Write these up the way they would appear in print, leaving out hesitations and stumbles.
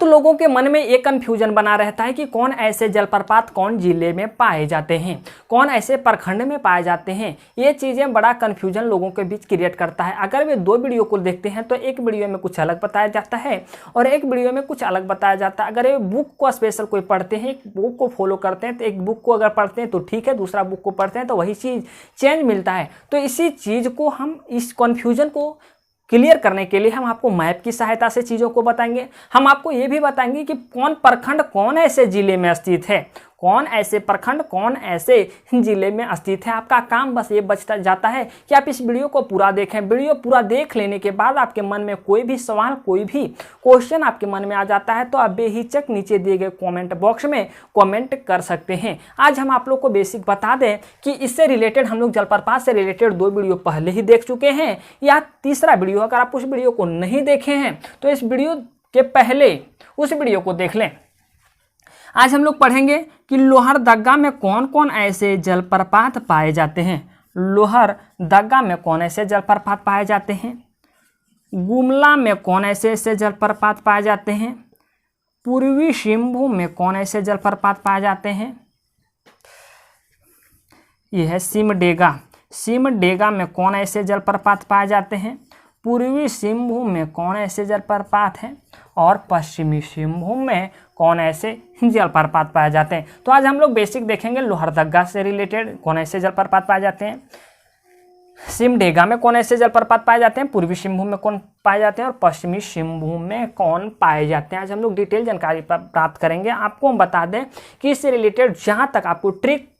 लोगों के मन में एक कन्फ्यूजन बना रहता है कि कौन ऐसे जलप्रपात कौन जिले में पाए जाते हैं, कौन ऐसे प्रखंड में पाए जाते हैं। ये चीज़ें बड़ा कन्फ्यूजन लोगों के बीच क्रिएट करता है। अगर वे दो वीडियो को देखते हैं तो एक वीडियो में कुछ अलग बताया जाता है और एक वीडियो में कुछ अलग बताया जाता है। अगर ये बुक को स्पेशल कोई पढ़ते हैं, एक बुक को फॉलो करते हैं, तो एक बुक को अगर पढ़ते हैं तो ठीक है, दूसरा बुक को पढ़ते हैं तो वही चीज़ चेंज मिलता है। तो इसी चीज़ को हम, इस कन्फ्यूजन को क्लियर करने के लिए हम आपको मैप की सहायता से चीज़ों को बताएंगे। हम आपको ये भी बताएंगे कि कौन प्रखंड कौन ऐसे जिले में स्थित है, कौन ऐसे प्रखंड कौन ऐसे जिले में स्थित है। आपका काम बस ये बचता जाता है कि आप इस वीडियो को पूरा देखें। वीडियो पूरा देख लेने के बाद आपके मन में कोई भी सवाल, कोई भी क्वेश्चन आपके मन में आ जाता है तो आप बेहिचक नीचे दिए गए कमेंट बॉक्स में कमेंट कर सकते हैं। आज हम आप लोग को बेसिक बता दें कि इससे रिलेटेड हम लोग जलप्रपात से रिलेटेड 2 वीडियो पहले ही देख चुके हैं, या तीसरा वीडियो, अगर आप उस वीडियो को नहीं देखे हैं तो इस वीडियो के पहले उस वीडियो को देख लें। आज हम लोग पढ़ेंगे कि लोहरदगा में कौन कौन ऐसे जलप्रपात पाए जाते हैं। लोहरदगा में कौन ऐसे जलप्रपात पाए जाते हैं, गुमला में कौन ऐसे जलप्रपात पाए जाते हैं, पूर्वी सिंहभूम में कौन ऐसे जलप्रपात पाए जाते हैं। यह है सिमडेगा। सिमडेगा में कौन ऐसे जलप्रपात पाए जाते हैं, पूर्वी सिंहभूम में कौन ऐसे जलप्रपात हैं और पश्चिमी सिंहभूम में कौन ऐसे जलप्रपात पाए जाते हैं। तो आज हम लोग बेसिक देखेंगे लोहरदगा से रिलेटेड कौन ऐसे जलप्रपात पाए जाते हैं, सिमडेगा में कौन ऐसे जलप्रपात पाए जाते हैं, पूर्वी सिंहभूम में कौन पाए जाते हैं और पश्चिमी सिंहभूम में कौन पाए जाते हैं। आज हम लोग डिटेल जानकारी प्राप्त करेंगे। आपको हम बता दें कि इससे रिलेटेड जहाँ तक आपको ट्रिक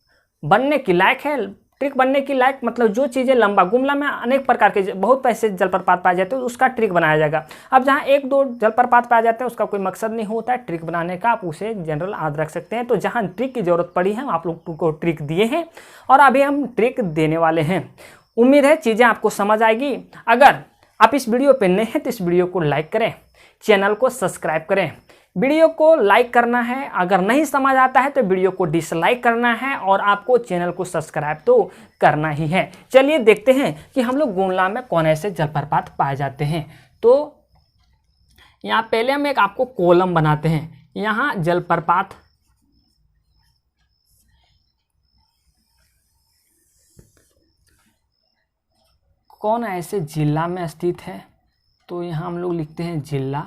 बनने की लायक है, ट्रिक बनने की लायक मतलब जो चीज़ें लंबा, गुमला में अनेक प्रकार के बहुत ऐसे जलप्रपात पाए जाते हैं, उसका ट्रिक बनाया जाएगा। अब जहाँ 1-2 जलप्रपात पाए जाते हैं उसका कोई मकसद नहीं होता है ट्रिक बनाने का, आप उसे जनरल याद रख सकते हैं। तो जहाँ ट्रिक की ज़रूरत पड़ी है हम आप लोग को ट्रिक दिए हैं और अभी हम ट्रिक देने वाले हैं। उम्मीद है चीज़ें आपको समझ आएगी। अगर आप इस वीडियो पर नए हैं तो इस वीडियो को लाइक करें, चैनल को सब्सक्राइब करें। वीडियो को लाइक करना है, अगर नहीं समझ आता है तो वीडियो को डिसलाइक करना है और आपको चैनल को सब्सक्राइब तो करना ही है। चलिए देखते हैं कि हम लोग गुमला में कौन ऐसे जलप्रपात पाए जाते हैं। तो यहाँ पहले हम एक आपको कॉलम बनाते हैं। यहाँ जलप्रपात कौन ऐसे जिला में स्थित है, तो यहाँ हम लोग लिखते हैं जिला।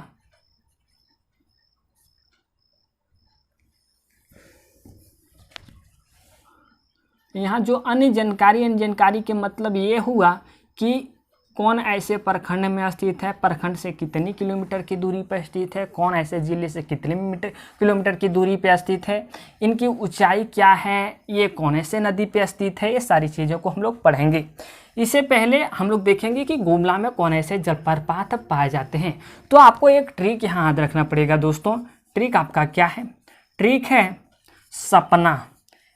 यहाँ जो अन्य जानकारी के मतलब ये हुआ कि कौन ऐसे प्रखंड में स्थित है, प्रखंड से कितनी किलोमीटर की दूरी पर स्थित है, कौन ऐसे जिले से कितने किलोमीटर की दूरी पर स्थित है, इनकी ऊंचाई क्या है, ये कौन ऐसे नदी पे स्थित है। ये सारी चीज़ों को हम लोग पढ़ेंगे। इससे पहले हम लोग देखेंगे कि गुमला में कौन ऐसे जलप्रपात पाए जाते हैं। तो आपको एक ट्रिक यहाँ याद रखना पड़ेगा दोस्तों। ट्रिक आपका क्या है, ट्रिक है सपना,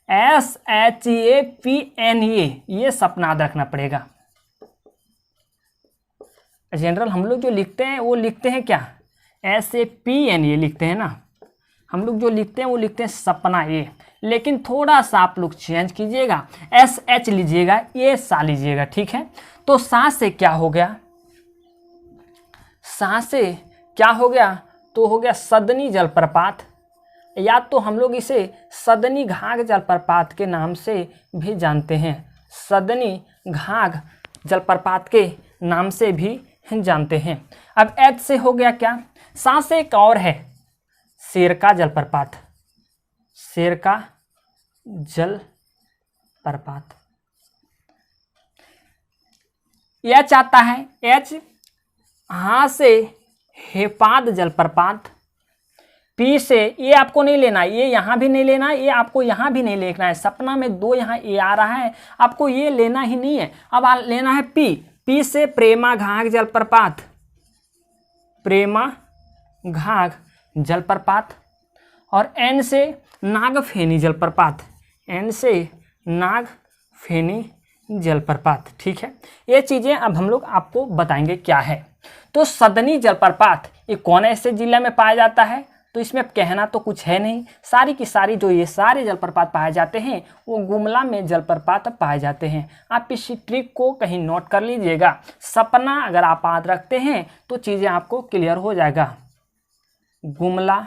SHAPNA, ये सपना याद रखना पड़ेगा। जनरल हम लोग जो लिखते हैं वो लिखते हैं क्या, SAPNA लिखते हैं ना, हम लोग जो लिखते हैं वो लिखते हैं सपना ये, लेकिन थोड़ा सा आप लोग चेंज कीजिएगा, SH लीजिएगा, ये सा लीजिएगा, ठीक है। तो सा से क्या हो गया, सा से क्या हो गया, तो हो गया सदनी जलप्रपात, या तो हम लोग इसे सदनी घाघ जलप्रपात के नाम से भी जानते हैं। सदनी घाघ जलप्रपात के नाम से भी जानते हैं। अब एच से हो गया क्या, सा से एक और है शेरका जलप्रपात, शेरका जलप्रपात। एच आता है, एच हाँ से हेपाद जलप्रपात। पी से ये आपको नहीं लेना, ये यहाँ भी नहीं लेना, ये आपको यहाँ भी नहीं लिखना है। सपना में 2 यहाँ ए आ रहा है, आपको ये लेना ही नहीं है। अब लेना है पी, पी से प्रेमा घाघ जलप्रपात, प्रेमा घाघ जलप्रपात। और एन से नागफेनी जलप्रपात, एन से नागफेनी जलप्रपात, ठीक है। ये चीज़ें अब हम लोग आपको बताएंगे क्या है। तो सदनी जलप्रपात ये कौन ऐसे जिला में पाया जाता है, तो इसमें कहना तो कुछ है नहीं, सारी की सारी जो ये सारे जलप्रपात पाए जाते हैं वो गुमला में जलप्रपात पाए जाते हैं। आप इस ट्रिक को कहीं नोट कर लीजिएगा। सपना अगर आप याद रखते हैं तो चीज़ें आपको क्लियर हो जाएगा। गुमला,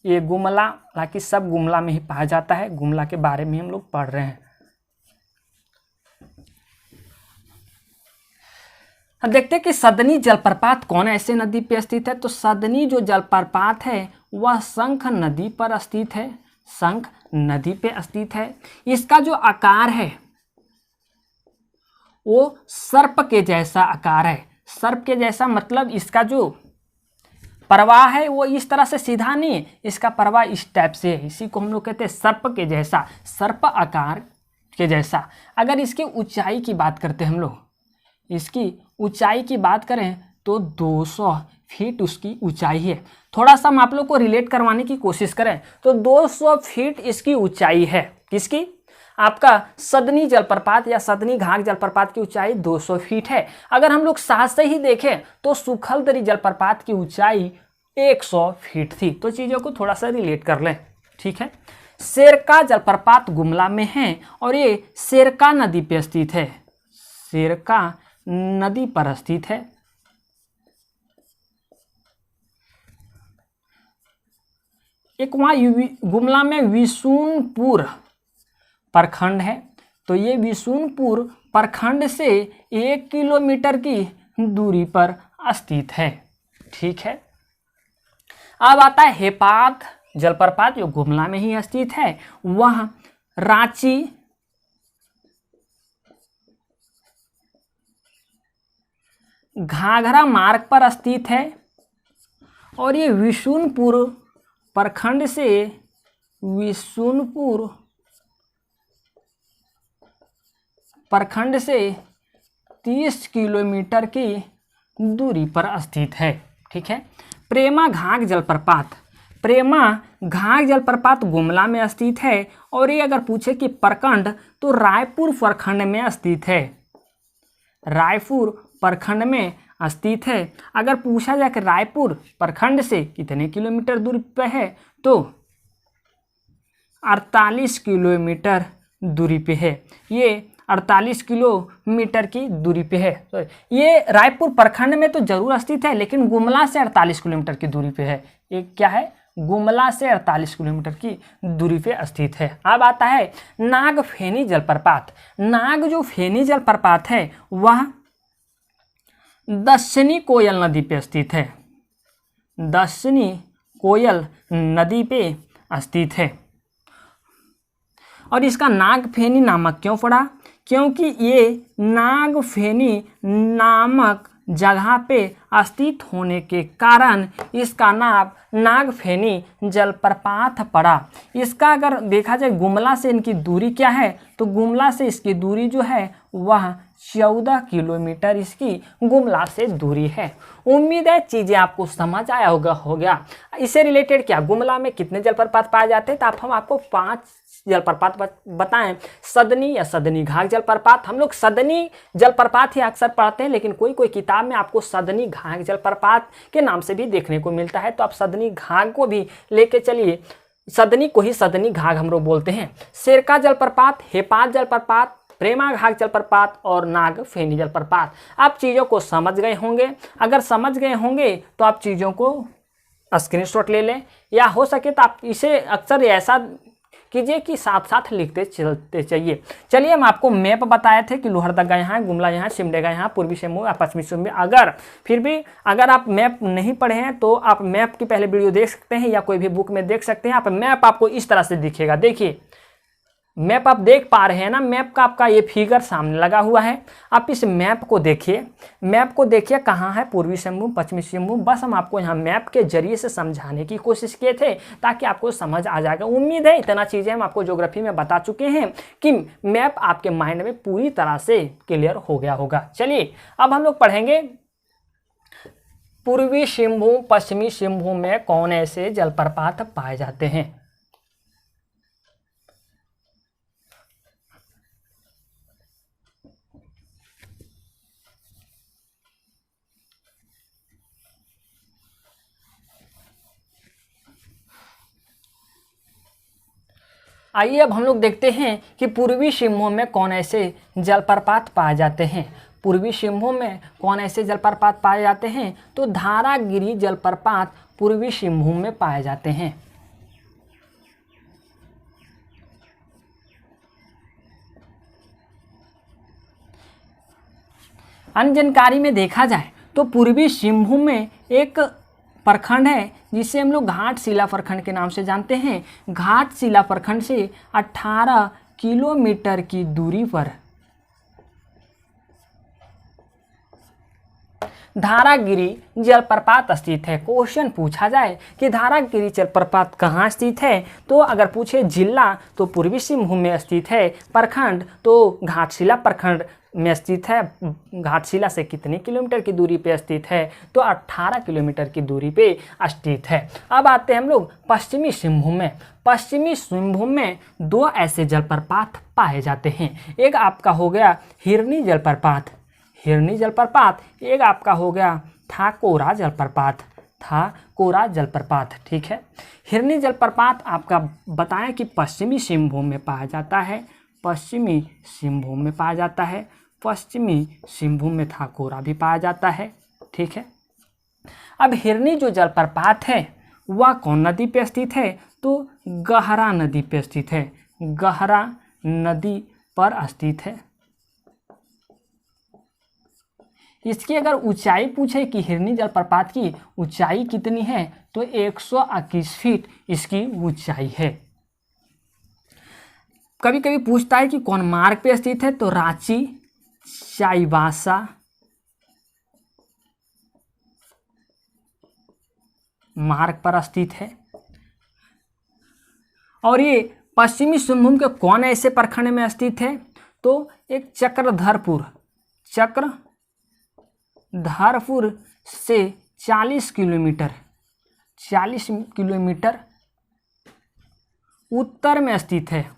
ये गुमला, हालांकि सब गुमला में ही पाया जाता है, गुमला के बारे में हम लोग पढ़ रहे हैं। अब देखते हैं कि सदनी जलप्रपात कौन ऐसे नदी पे स्थित है। तो सदनी जो जलप्रपात है वह शंख नदी पर स्थित है, शंख नदी पे स्थित है। इसका जो आकार है वो सर्प के जैसा आकार है। सर्प के जैसा मतलब इसका जो प्रवाह है वो इस तरह से सीधा नहीं है, इसका प्रवाह इस टाइप से है। इसी को हम लोग कहते हैं सर्प के जैसा, सर्प आकार के जैसा। अगर इसकी ऊंचाई की बात करते हैं हम लोग, इसकी ऊंचाई की बात करें तो 200 फीट उसकी ऊंचाई है। थोड़ा सा हम आप लोग को रिलेट करवाने की कोशिश करें तो 200 फीट इसकी ऊंचाई है। किसकी? आपका सदनी जलप्रपात या सदनी घाघ जलप्रपात की ऊंचाई 200 फीट है। अगर हम लोग साथ से ही देखें तो सुखलदरी जलप्रपात की ऊंचाई 100 फीट थी। तो चीज़ों को थोड़ा सा रिलेट कर लें, ठीक है। शेरका जलप्रपात गुमला में है और ये शेरका नदी पे स्थित है, शेरका नदी पर स्थित है। एक वहाँ गुमला में विशुनपुर प्रखंड है। तो ये विशुनपुर प्रखंड से 1 किलोमीटर की दूरी पर स्थित है, ठीक है। अब आता है हेपात जलप्रपात जो गुमला में ही स्थित है। वह रांची घाघरा मार्ग पर स्थित है और ये विशुनपुर प्रखंड से विशुनपुर प्रखंड से 30 किलोमीटर की दूरी पर स्थित है, ठीक है। प्रेमा घाघ जलप्रपात, प्रेमा घाघ जलप्रपात गुमला में स्थित है और ये अगर पूछे कि प्रखंड तो रायपुर प्रखंड में स्थित है, रायपुर प्रखंड में स्थित है। अगर पूछा जाए कि रायपुर प्रखंड से कितने किलोमीटर दूरी पे है तो 48 किलोमीटर दूरी पे है। ये 48 किलोमीटर की दूरी पे है। तो ये रायपुर प्रखंड में तो जरूर स्थित है लेकिन गुमला से 48 किलोमीटर की दूरी पे है। ये क्या है? गुमला से 48 किलोमीटर की दूरी पे स्थित है। अब आता है नागफेनी जलप्रपात। नाग जो फेनी जलप्रपात है वह दक्षिणी कोयल नदी पे स्थित है, दक्षिणी कोयल नदी पे स्थित है। और इसका नागफेनी नामक क्यों पड़ा? क्योंकि ये नागफेनी नामक जगह पे स्थित होने के कारण इसका नाम नागफेनी जलप्रपात पड़ा। इसका अगर देखा जाए गुमला से इनकी दूरी क्या है तो गुमला से इसकी दूरी जो है वह 14 किलोमीटर इसकी गुमला से दूरी है। उम्मीद है चीज़ें आपको समझ आया हो गया। इससे रिलेटेड क्या गुमला में कितने जलप्रपात पाए जाते हैं तो हम आपको 5 जलप्रपात बताएं। सदनी या सदनी घाघ जलप्रपात, हम लोग सदनी जलप्रपात ही अक्सर पढ़ते हैं लेकिन कोई कोई किताब में आपको सदनी घाघ जलप्रपात के नाम से भी देखने को मिलता है। तो आप सदनी घाघ को भी लेके चलिए, सदनी को ही सदनी घाघ हम लोग बोलते हैं। शेरका जलप्रपात, हेपात जलप्रपात, प्रेमा घाघ जलप्रपात और नागफेनी जलप्रपात। आप चीज़ों को समझ गए होंगे। अगर समझ गए होंगे तो आप चीज़ों को स्क्रीनशॉट ले लें या हो सके तो आप इसे अक्सर ऐसा कीजिए कि साथ साथ लिखते चलते चाहिए। चलिए हम आपको मैप बताए थे कि लोहरदगा यहाँ है, गुमला यहाँ, सिमडेगा यहाँ, पूर्वी सिंहभूम या पश्चिमी सिंहभूम। अगर फिर भी अगर आप मैप नहीं पढ़े हैं तो आप मैप की पहले वीडियो देख सकते हैं या कोई भी बुक में देख सकते हैं। आप मैप आपको इस तरह से दिखेगा। देखिए मैप आप देख पा रहे हैं ना, मैप का आपका ये फिगर सामने लगा हुआ है। आप इस मैप को देखिए, मैप को देखिए कहाँ है पूर्वी सिंहभूम, पश्चिमी सिंहभूम। बस हम आपको यहाँ मैप के जरिए से समझाने की कोशिश किए थे ताकि आपको समझ आ जाएगा। उम्मीद है इतना चीज़ें हम आपको ज्योग्राफी में बता चुके हैं कि मैप आपके माइंड में पूरी तरह से क्लियर हो गया होगा। चलिए अब हम लोग पढ़ेंगे पूर्वी सिंहभूम पश्चिमी सिंहभूम में कौन ऐसे जलप्रपात पाए जाते हैं। आइए अब हम लोग देखते हैं कि पूर्वी सिंहभूम में कौन ऐसे जलप्रपात पाए जाते हैं। पूर्वी सिंहभूम में कौन ऐसे जलप्रपात पाए जाते हैं तो धारागिरी जलप्रपात पूर्वी सिंहभूम में पाए जाते हैं। अन्य जानकारी में देखा जाए तो पूर्वी सिंहभूम में एक प्रखंड है जिसे हम लोग घाटशिला प्रखंड के नाम से जानते हैं। घाटशिला प्रखंड से 18 किलोमीटर की दूरी पर धारागिरी जलप्रपात स्थित है। क्वेश्चन पूछा जाए कि धारागिरी जलप्रपात कहाँ स्थित है, तो अगर पूछे जिला तो पूर्वी सिंहभूम में स्थित है, प्रखंड तो घाटशिला प्रखंड में स्थित है। घाटशिला से कितने किलोमीटर की दूरी पे स्थित है, तो 18 किलोमीटर की दूरी पे स्थित है। अब आते हैं हम लोग पश्चिमी सिंहभूम में। पश्चिमी सिंहभूम में दो ऐसे जलप्रपात पाए जाते हैं। एक आपका हो गया हिरनी जलप्रपात, हिरनी जलप्रपात, एक आपका हो गया थाकोरा जलप्रपात, थाकोरा जलप्रपात। ठीक है, हिरनी जलप्रपात आपका बताएं कि पश्चिमी सिंहभूम में पाया जाता है, पश्चिमी सिंहभूम में पाया जाता है, पश्चिमी सिंहभूम में थाकोरा भी पाया जाता है। ठीक है, अब हिरनी जो जलप्रपात है वह कौन नदी पे स्थित है, तो गहरा नदी पे स्थित है, गहरा नदी पर स्थित है। इसकी अगर ऊंचाई पूछे कि हिरनी जलप्रपात की ऊंचाई कितनी है, तो 121 फीट इसकी ऊंचाई है। कभी कभी पूछता है कि कौन मार्ग पे स्थित है, तो रांची चाईबासा मार्ग पर स्थित है। और ये पश्चिमी सिंहभूम के कौन ऐसे प्रखंड में स्थित है, तो एक चक्रधरपुर, चक्रधरपुर से 40 किलोमीटर उत्तर में स्थित है,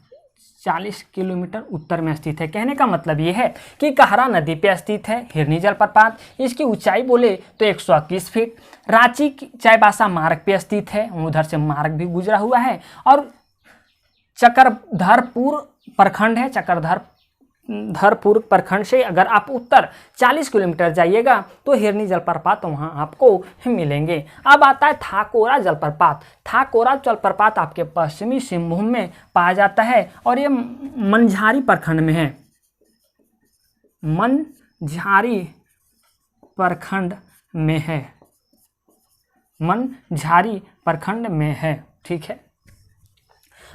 40 किलोमीटर उत्तर में स्थित है। कहने का मतलब ये है कि कहरा नदी पे स्थित है हिरनी जलप्रपात। इसकी ऊंचाई बोले तो 121 फीट। रांची चाईबासा मार्ग पे स्थित है, उधर से मार्ग भी गुजरा हुआ है। और चक्रधरपुर प्रखंड है, चक्रधरपुर प्रखंड से अगर आप उत्तर 40 किलोमीटर जाइएगा तो हिरनी जलप्रपात वहाँ आपको मिलेंगे। अब आता है थाकोरा जलप्रपात। थाकोरा जलप्रपात आपके पश्चिमी सिंहभूम में पाया जाता है और ये मनझारी प्रखंड में है, मनझारी प्रखंड में है, मनझारी प्रखंड में है। ठीक है,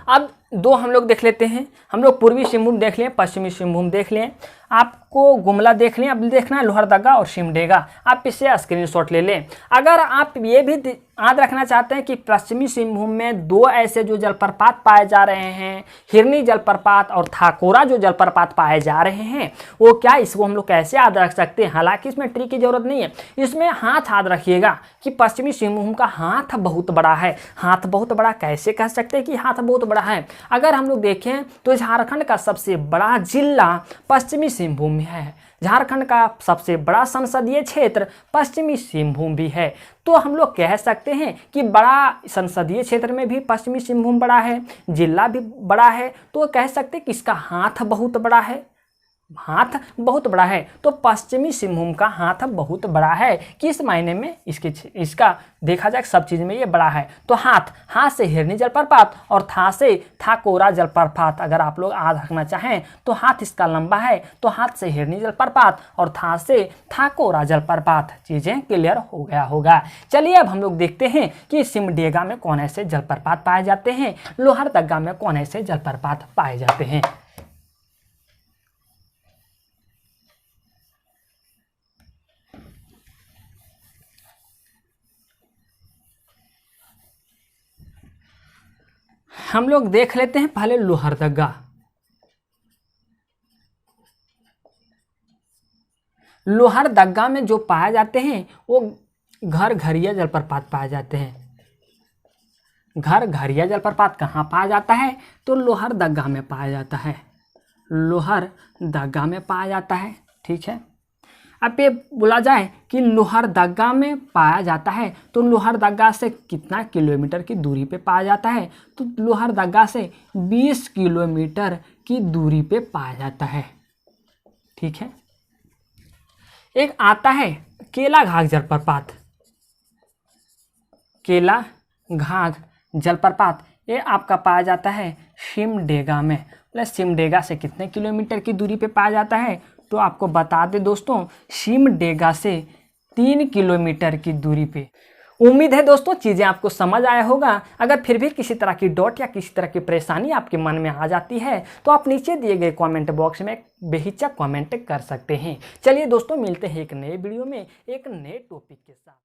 अब दो हम लोग देख लेते हैं। हम लोग पूर्वी सिंहभूम देख लें, पश्चिमी सिंहभूम देख लें, आपको गुमला देख लें, अब देखना है लोहरदगा और सिमडेगा। आप इसे स्क्रीनशॉट ले लें। अगर आप ये भी याद रखना चाहते हैं कि पश्चिमी सिंहभूम में दो ऐसे जो जलप्रपात पाए जा रहे हैं, हिरनी जलप्रपात और थाकोरा जो जलप्रपात पाए जा रहे हैं, वो क्या, इसको हम लोग कैसे याद रख सकते हैं। हालांकि इसमें ट्रिक की जरूरत नहीं है, इसमें हाथ याद रखिएगा कि पश्चिमी सिंहभूम का हाथ बहुत बड़ा है। हाथ बहुत बड़ा कैसे कह सकते हैं कि हाथ बहुत बड़ा है, अगर हम लोग देखें तो झारखंड का सबसे बड़ा जिला पश्चिमी सिंहभूम में है, झारखंड का सबसे बड़ा संसदीय क्षेत्र पश्चिमी सिंहभूम भी है। तो हम लोग कह सकते हैं कि बड़ा संसदीय क्षेत्र में भी पश्चिमी सिंहभूम बड़ा है, जिला भी बड़ा है, तो कह सकते हैं कि इसका हाथ बहुत बड़ा है, हाथ बहुत बड़ा है। तो पश्चिमी सिंहभूम का हाथ बहुत बड़ा है, किस मायने में, इसका देखा जाए सब चीज़ में ये बड़ा है। तो हाथ से हिरनी जलप्रपात और था से थाकोरा जलप्रपात अगर आप लोग याद रखना चाहें तो हाथ इसका लंबा है, तो हाथ से हिरनी जलप्रपात और था से थाकोरा जलप्रपात। चीज़ें क्लियर हो गया होगा। चलिए अब हम लोग देखते हैं कि सिमडेगा में कौन ऐसे जलप्रपात पाए जाते हैं, लोहरदगा में कौन ऐसे जलप्रपात पाए जाते हैं। हम लोग देख लेते हैं पहले लोहरदगा। लोहरदगा में जो पाए जाते हैं वो घरघरिया जलप्रपात पाए जाते हैं। घरघरिया जलप्रपात कहाँ पाया जाता है, तो लोहरदगा में पाया जाता है, लोहरदगा में पाया जाता है। ठीक है, अब ये बोला जाए कि लोहरदगा में पाया जाता है तो लोहरदगा से कितना किलोमीटर की दूरी पे पाया जाता है, तो लोहरदगा से 20 किलोमीटर की दूरी पे पाया जाता है। ठीक है, एक आता है केलाघाट जलप्रपात। केला घाघ जलप्रपात ये आपका पाया जाता है सिमडेगा में। प्लस सिमडेगा से कितने किलोमीटर की दूरी पे पाया जाता है, तो आपको बता दें दोस्तों, सिमडेगा से 3 किलोमीटर की दूरी पे। उम्मीद है दोस्तों चीज़ें आपको समझ आया होगा। अगर फिर भी किसी तरह की डाउट या किसी तरह की परेशानी आपके मन में आ जाती है तो आप नीचे दिए गए कमेंट बॉक्स में बेहिचक कमेंट कर सकते हैं। चलिए दोस्तों, मिलते हैं एक नए वीडियो में एक नए टॉपिक के साथ।